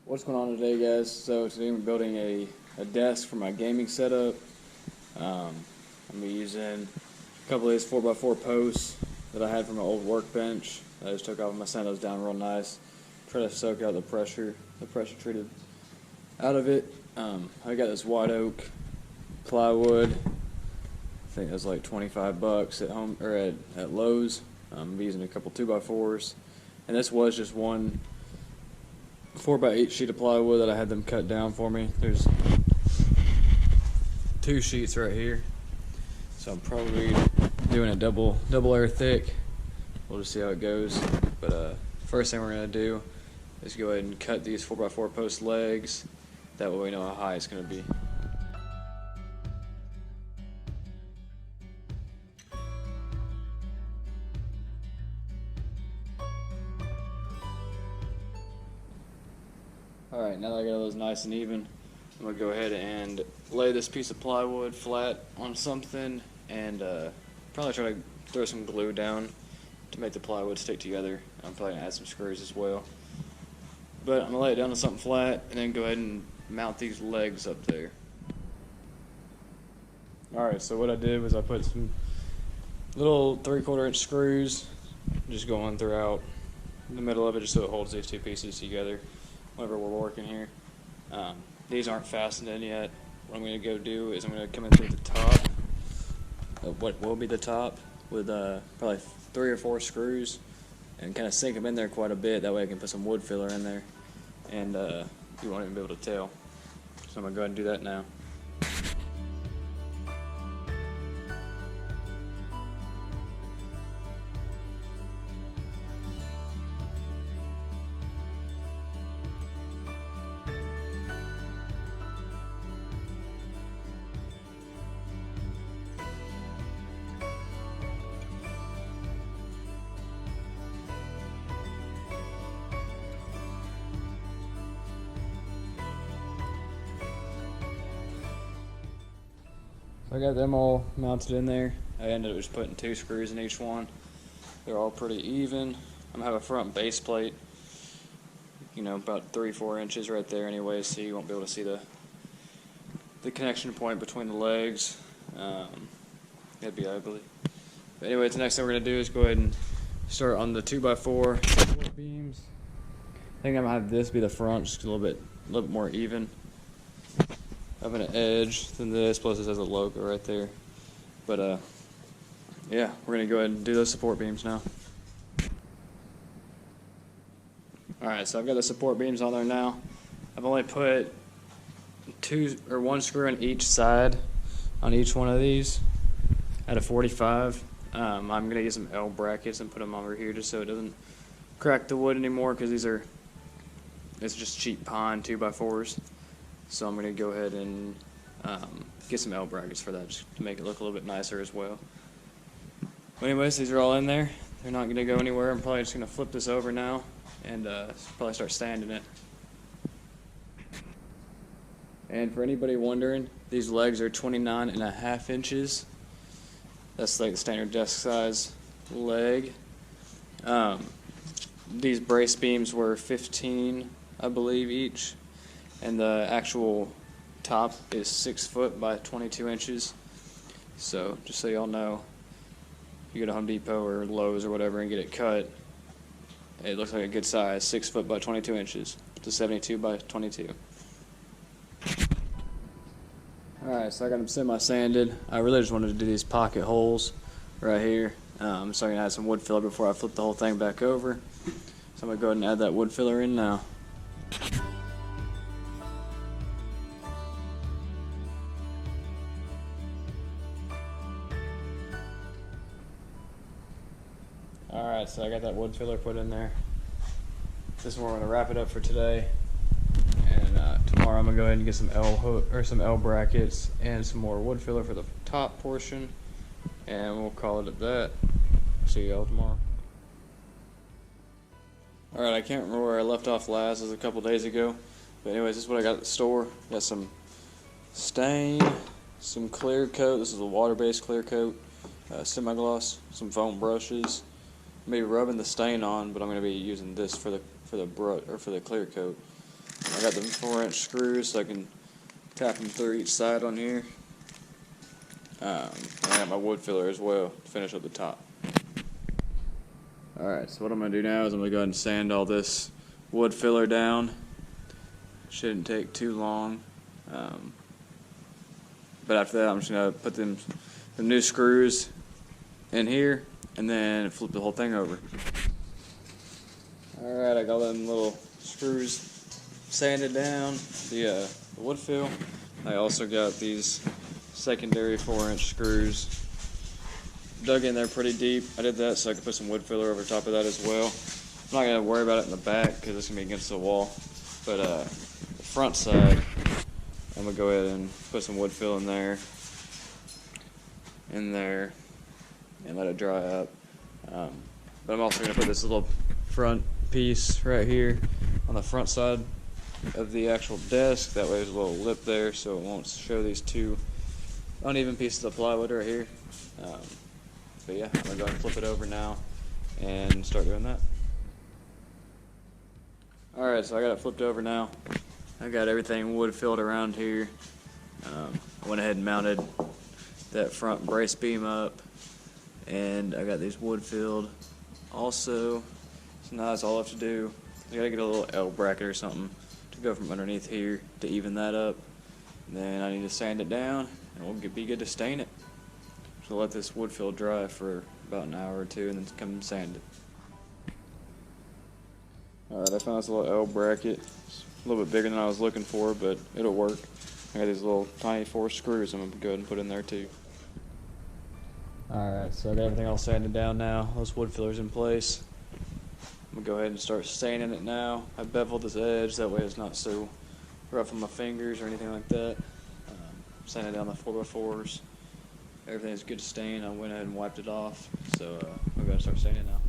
What's going on today, guys? So today I'm building a desk for my gaming setup. I'm going to be using a couple of these 4x4 posts that I had from my old workbench. I just took off and I sand those down real nice. Try to soak out the pressure treated out of it. I got this white oak plywood. I think it was like $25 at home or at Lowe's. I'm using a couple 2x4s, and this was just one 4x8 sheet of plywood that I had them cut down for me. There's 2 sheets right here, so I'm probably doing a double layer thick. We'll just see how it goes. But first thing we're gonna do is go ahead and cut these 4x4 post legs. That way we know how high it's gonna be. Alright, now that I got those nice and even, I'm going to go ahead and lay this piece of plywood flat on something and probably try to throw some glue down to make the plywood stick together. I'm probably going to add some screws as well. But I'm going to lay it down on something flat and then go ahead and mount these legs up there. Alright, so what I did was I put some little 3/4 inch screws just going throughout the middle of it just so it holds these 2 pieces together whenever we're working here. These aren't fastened in yet. What I'm going to go do is I'm going to come in through the top of what will be the top with probably 3 or 4 screws and kind of sink them in there quite a bit. That way I can put some wood filler in there and you won't even be able to tell. So I'm going to go ahead and do that now. So I got them all mounted in there. I ended up just putting 2 screws in each one. They're all pretty even. I'm going to have a front base plate, you know, about 3-4 inches right there anyway, so you won't be able to see the connection point between the legs. It'd be ugly. But anyway, the next thing we're going to do is go ahead and start on the 2x4 support beams. I think I'm going to have this be the front, just a little bit more even. Having an edge than this, plus it has a logo right there. But yeah, we're gonna go ahead and do those support beams now. Alright, so I've got the support beams on there now. I've only put 1 screw on each side on each one of these at a 45. I'm gonna get some L brackets and put them over here just so it doesn't crack the wood anymore, because it's just cheap pine 2x4s. So I'm going to go ahead and get some L brackets for that, just to make it look a little bit nicer as well. But anyways, these are all in there. They're not going to go anywhere. I'm probably just going to flip this over now and probably start sanding it. And for anybody wondering, these legs are 29.5 inches. That's like the standard desk size leg. These brace beams were 15, I believe, each. And the actual top is 6 foot by 22 inches. So just so y'all know, if you go to Home Depot or Lowe's or whatever and get it cut, it looks like a good size, 6 foot by 22 inches. It's a 72 by 22. Alright, so I got them semi-sanded. I really just wanted to do these pocket holes right here. So I'm going to add some wood filler before I flip the whole thing back over. So I'm going to go ahead and add that wood filler in now. Alright, so I got that wood filler put in there. This is where we're going to wrap it up for today. And tomorrow I'm going to go ahead and get some L brackets and some more wood filler for the top portion. And we'll call it at that. See y'all tomorrow. Alright, I can't remember where I left off last. It was a couple days ago. But anyways, this is what I got at the store. Got some stain, some clear coat. This is a water-based clear coat. Semi-gloss, some foam brushes. I'm going to be rubbing the stain on, but I'm going to be using this for the clear coat. I got the 4-inch screws so I can tap them through each side on here. And I got my wood filler as well to finish up the top. Alright, so what I'm going to do now is I'm going to go ahead and sand all this wood filler down. Shouldn't take too long. But after that, I'm just going to put the new screws in here and then flip the whole thing over. Alright, I got them little screws sanded down, the wood fill. I also got these secondary 4-inch screws dug in there pretty deep. I did that so I could put some wood filler over top of that as well. I'm not going to worry about it in the back because it's going to be against the wall. But the front side, I'm going to go ahead and put some wood fill in there, and let it dry up. But I'm also going to put this little front piece right here on the front side of the actual desk. That way there's a little lip there so it won't show these two uneven pieces of plywood right here. But yeah, I'm going to go ahead and flip it over now and start doing that. Alright, so I got it flipped over now. I got everything wood filled around here. I went ahead and mounted that front brace beam up, and I got these wood filled also. So now that's all I have to do. I gotta get a little L bracket or something to go from underneath here to even that up. And then I need to sand it down, and we'll be good to stain it. So let this wood fill dry for about an hour or two, and then come and sand it. Alright, I found this little L bracket. It's a little bit bigger than I was looking for, but it'll work. I got these little tiny 4 screws I'm going to go ahead and put in there too. Alright, so I got everything all sanded down now. Those wood fillers in place. I'm going to go ahead and start staining it now. I beveled this edge, that way it's not so rough on my fingers or anything like that. Sanding down the 4x4s. Everything's good to stain. I went ahead and wiped it off, so we're going to start staining now.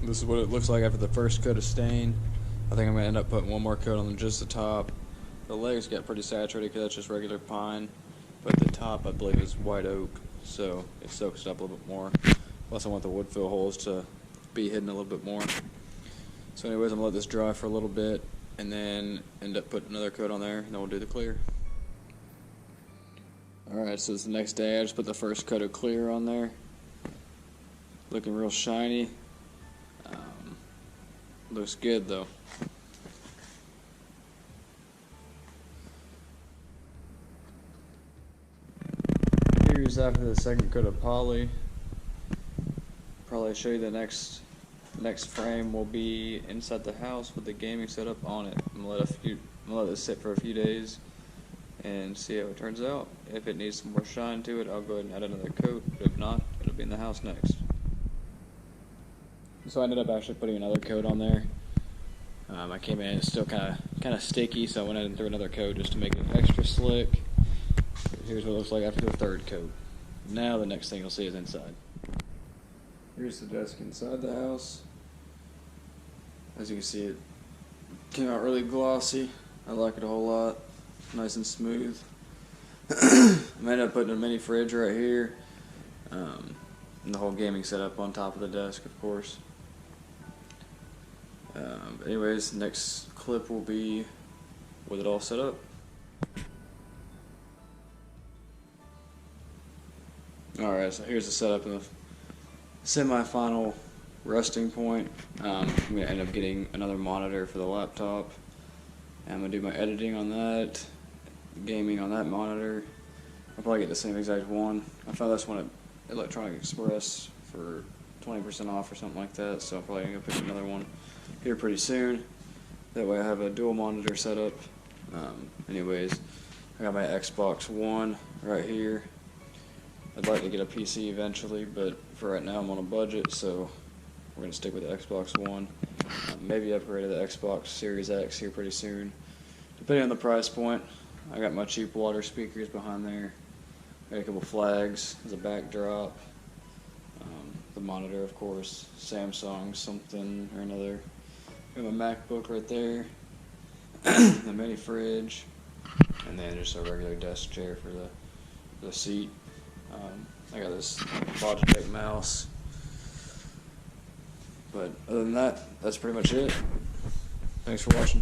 This is what it looks like after the first coat of stain. I think I'm going to end up putting one more coat on just the top. The legs got pretty saturated because that's just regular pine, but the top I believe is white oak, so it soaks it up a little bit more. Plus I want the wood fill holes to be hidden a little bit more. So anyways, I'm going to let this dry for a little bit and then end up putting another coat on there, and then we'll do the clear. Alright, so it's the next day. I just put the first coat of clear on there. Looking real shiny. Looks good though. Here's after the second coat of poly. Probably show you the next frame will be inside the house with the gaming setup on it. I'm gonna let this sit for a few days and see how it turns out. If it needs some more shine to it, I'll go ahead and add another coat. But if not, it'll be in the house next. So I ended up actually putting another coat on there. I came in, it's still kind of sticky, so I went ahead and threw another coat just to make it extra slick. Here's what it looks like after the third coat. Now the next thing you'll see is inside. Here's the desk inside the house. As you can see, it came out really glossy. I like it a whole lot. Nice and smooth. I ended up putting a mini fridge right here. And the whole gaming setup on top of the desk, of course. Anyways, next clip will be with it all set up. Alright, so here's the setup in the semi-final resting point. I'm going to end up getting another monitor for the laptop. And I'm going to do my editing on that, gaming on that monitor. I'll probably get the same exact one. I found this one at Electronic Express for 20% off or something like that, so I'm probably going to pick another one here pretty soon. That way I have a dual monitor setup. Anyways, I got my Xbox One right here. I'd like to get a PC eventually, but for right now I'm on a budget, so we're going to stick with the Xbox One. Maybe upgrade to the Xbox Series X here pretty soon, depending on the price point, I got my cheap water speakers behind there. I got a couple flags as a backdrop. The monitor, of course, Samsung something or another. I got my MacBook right there. The mini fridge, and then just a regular desk chair for the seat. I got this Logitech mouse. But other than that, that's pretty much it. Thanks for watching.